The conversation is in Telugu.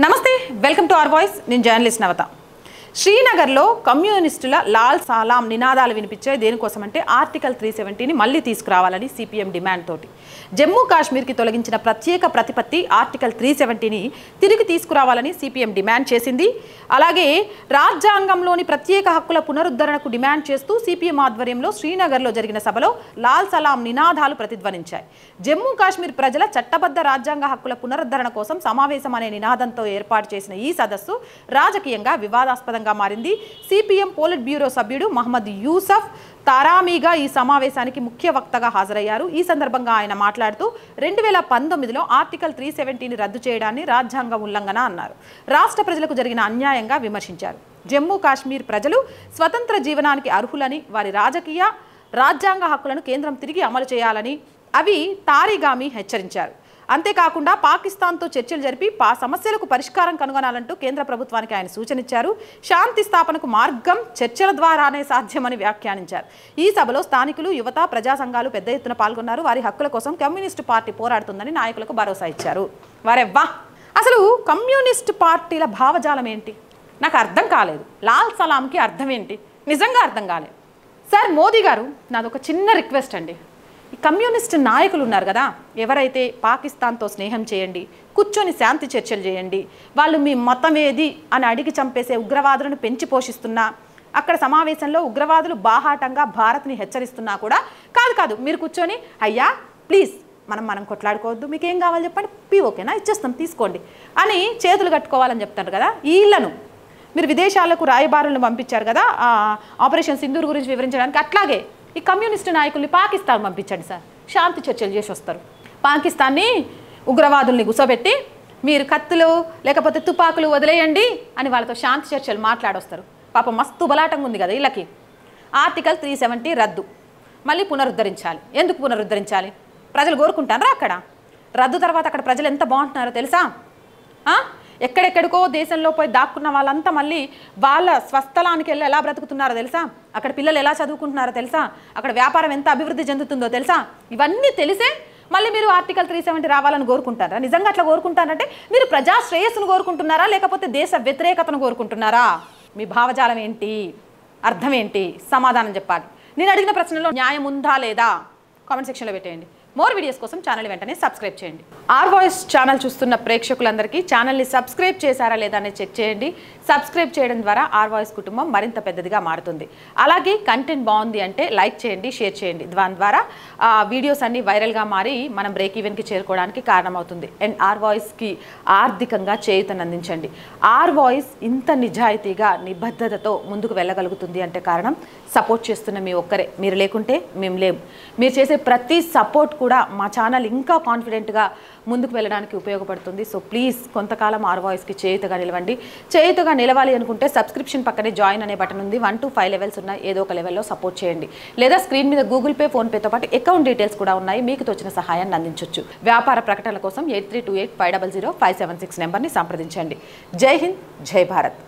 నమస్తే వెల్కమ్ టు అవర్ వాయిస్ నేను జర్నలిస్ట్ నవత శ్రీనగర్లో కమ్యూనిస్టుల లాల్ సలాం నినాదాలు వినిపించే దేనికోసం అంటే ఆర్టికల్ 370ని మళ్ళీ తీసుకురావాలని సిపిఎం డిమాండ్ తోటి జమ్మూ కాశ్మీర్కి తొలగించిన ప్రత్యేక ప్రతిపత్తి ఆర్టికల్ 370ని తిరిగి తీసుకురావాలని సిపిఎం డిమాండ్ చేసింది. అలాగే రాజ్యాంగంలోని ప్రత్యేక హక్కుల పునరుద్ధరణకు డిమాండ్ చేస్తూ సిపిఎం ఆధ్వర్యంలో శ్రీనగర్లో జరిగిన సభలో లాల్ సలాం నినాదాలు ప్రతిధ్వనించాయి. జమ్మూ కాశ్మీర్ ప్రజల చట్టబద్ధ రాజ్యాంగ హక్కుల పునరుద్ధరణ కోసం సమావేశం అనే నినాదంతో ఏర్పాటు చేసిన ఈ సదస్సు రాజకీయంగా వివాదాస్పదంగా మారింది. సిపిఎం పోలిట్ బ్యూరో సభ్యుడు మహమ్మద్ యూసఫ్ తారామీగా ఈ సమావేశానికి ముఖ్య వక్తగా హాజరయ్యారు. ఈ సందర్భంగా ఆయన మాట్లాడుతూ 2019లో ఆర్టికల్ 370ని రద్దు చేయడాన్ని రాజ్యాంగ ఉల్లంఘన అన్నారు. రాష్ట్ర ప్రజలకు జరిగిన అన్యాయంగా విమర్శించారు. జమ్మూ కాశ్మీర్ ప్రజలు స్వతంత్ర జీవనానికి అర్హులని, వారి రాజ్యాంగ హక్కులను కేంద్రం తిరిగి అమలు చేయాలని అవి తారిగామి హెచ్చరించారు. అంతేకాకుండా పాకిస్తాన్తో చర్చలు జరిపి సమస్యలకు పరిష్కారం కనుగొనాలంటూ కేంద్ర ప్రభుత్వానికి ఆయన సూచనిచ్చారు. శాంతి స్థాపనకు మార్గం చర్చల ద్వారానే సాధ్యమని వ్యాఖ్యానించారు. ఈ సభలో స్థానికులు, యువత, ప్రజా సంఘాలు పెద్ద ఎత్తున పాల్గొన్నారు. వారి హక్కుల కోసం కమ్యూనిస్టు పార్టీ పోరాడుతుందని నాయకులకు భరోసా ఇచ్చారు. వారెవ్వా, అసలు కమ్యూనిస్టు పార్టీల భావజాలం ఏంటి నాకు అర్థం కాలేదు. లాల్ సలాంకి అర్థం ఏంటి నిజంగా అర్థం కాలేదు. సార్ మోదీ గారు, నాదొక చిన్న రిక్వెస్ట్ అండి. ఈ కమ్యూనిస్ట్ నాయకులు ఉన్నారు కదా, ఎవరైతే పాకిస్తాన్తో స్నేహం చేయండి, కూర్చొని శాంతి చర్చలు చేయండి, వాళ్ళు మీ మతం ఏది అని అడిగి చంపేసే ఉగ్రవాదులను పెంచి పోషిస్తున్నా, అక్కడ సమావేశంలో ఉగ్రవాదులు బాహాటంగా భారత్ని హెచ్చరిస్తున్నా కూడా కాదు మీరు కూర్చొని అయ్యా ప్లీజ్ మనం కొట్లాడుకోవద్దు, మీకు ఏం కావాలి చెప్పండి, ఓకేనా ఇచ్చేస్తాం తీసుకోండి అని చేతులు కట్టుకోవాలని చెప్తారు కదా. వీళ్ళను మీరు విదేశాలకు రాయబారులను పంపించారు కదా ఆపరేషన్ సింధూర్ గురించి వివరించడానికి, అట్లాగే ఈ కమ్యూనిస్టు నాయకుల్ని పాకిస్తాన్ పంపించండి సార్, శాంతి చర్చలు చేసి వస్తారు. పాకిస్తాన్ని ఉగ్రవాదుల్ని గుసబెట్టి మీరు కత్తులు లేకపోతే తుపాకులు వదిలేయండి అని వాళ్ళతో శాంతి చర్చలు మాట్లాడొస్తారు. పాపం మస్తు బలాటంగా ఉంది కదా వీళ్ళకి. ఆర్టికల్ 370 రద్దు మళ్ళీ పునరుద్ధరించాలి. ఎందుకు పునరుద్ధరించాలి? ప్రజలు కోరుకుంటారా? అక్కడ రద్దు తర్వాత అక్కడ ప్రజలు ఎంత బాగుంటున్నారో తెలుసా? ఎక్కడెక్కడికో దేశంలో పోయి దాక్కున్న వాళ్ళంతా మళ్ళీ వాళ్ళ స్వస్థలానికి వెళ్ళి ఎలా బ్రతుకుతున్నారో తెలుసా? అక్కడ పిల్లలు ఎలా చదువుకుంటున్నారో తెలుసా? అక్కడ వ్యాపారం ఎంత అభివృద్ధి చెందుతుందో తెలుసా? ఇవన్నీ తెలిసే మళ్ళీ మీరు ఆర్టికల్ 370 రావాలని కోరుకుంటారా? నిజంగా అట్లా కోరుకుంటారంటే మీరు ప్రజా శ్రేయస్సును కోరుకుంటున్నారా లేకపోతే దేశ వ్యతిరేకతను కోరుకుంటున్నారా? మీ భావజాలం ఏంటి? అర్థం ఏంటి? సమాధానం చెప్పాలి. నేను అడిగిన ప్రశ్నలో న్యాయం ఉందా లేదా కామెంట్ సెక్షన్లో పెట్టేయండి. మోర్ వీడియోస్ కోసం ఛానల్ వెంటనే సబ్స్క్రైబ్ చేయండి. ఆర్ వాయిస్ ఛానల్ చూస్తున్న ప్రేక్షకులందరికీ ఛానల్ని సబ్స్క్రైబ్ చేశారా లేదా అని చెక్ చేయండి. సబ్స్క్రైబ్ చేయడం ద్వారా ఆర్ వాయిస్ కుటుంబం మరింత పెద్దదిగా మారుతుంది. అలాగే కంటెంట్ బాగుంది అంటే లైక్ చేయండి, షేర్ చేయండి. దాని ద్వారా వీడియోస్ అన్నీ వైరల్గా మారి మనం బ్రేక్ ఈవెన్కి చేరుకోవడానికి కారణమవుతుంది. అండ్ ఆర్ వాయిస్కి ఆర్థికంగా చేయూతనందించండి. ఆర్ వాయిస్ ఇంత నిజాయితీగా నిబద్ధతతో ముందుకు వెళ్ళగలుగుతుంది అంటే కారణం సపోర్ట్ చేస్తున్న మీ ఒక్కరే. మీరు లేకుంటే మేము లేము. మీరు చేసే ప్రతి సపోర్ట్ కూడా మా ఛానల్ ఇంకా కాన్ఫిడెంట్గా ముందుకు వెళ్ళడానికి ఉపయోగపడుతుంది. సో ప్లీజ్ కొంతకాలం ఆర్ వాయిస్కి చేయూతగా నిలవండి. చేయూతగా నిలవాలి అనుకుంటే సబ్స్క్రిప్షన్ పక్కనే జాయిన్ అనే బటన్ ఉంది. 1 to 5 లెవెల్స్ ఉన్నాయి. ఏదో ఒక లెవెల్లో సపోర్ట్ చేయండి. లేదా స్క్రీన్ మీద గూగుల్ పే, ఫోన్పేతో పాటు అకౌంట్ డీటెయిల్స్ కూడా ఉన్నాయి. మీకు తోచిన సహాయాన్ని అందించవచ్చు. వ్యాపార ప్రకటనల కోసం 8328500576 నెంబర్ని సంప్రదించండి. జై హింద్, జై భారత్.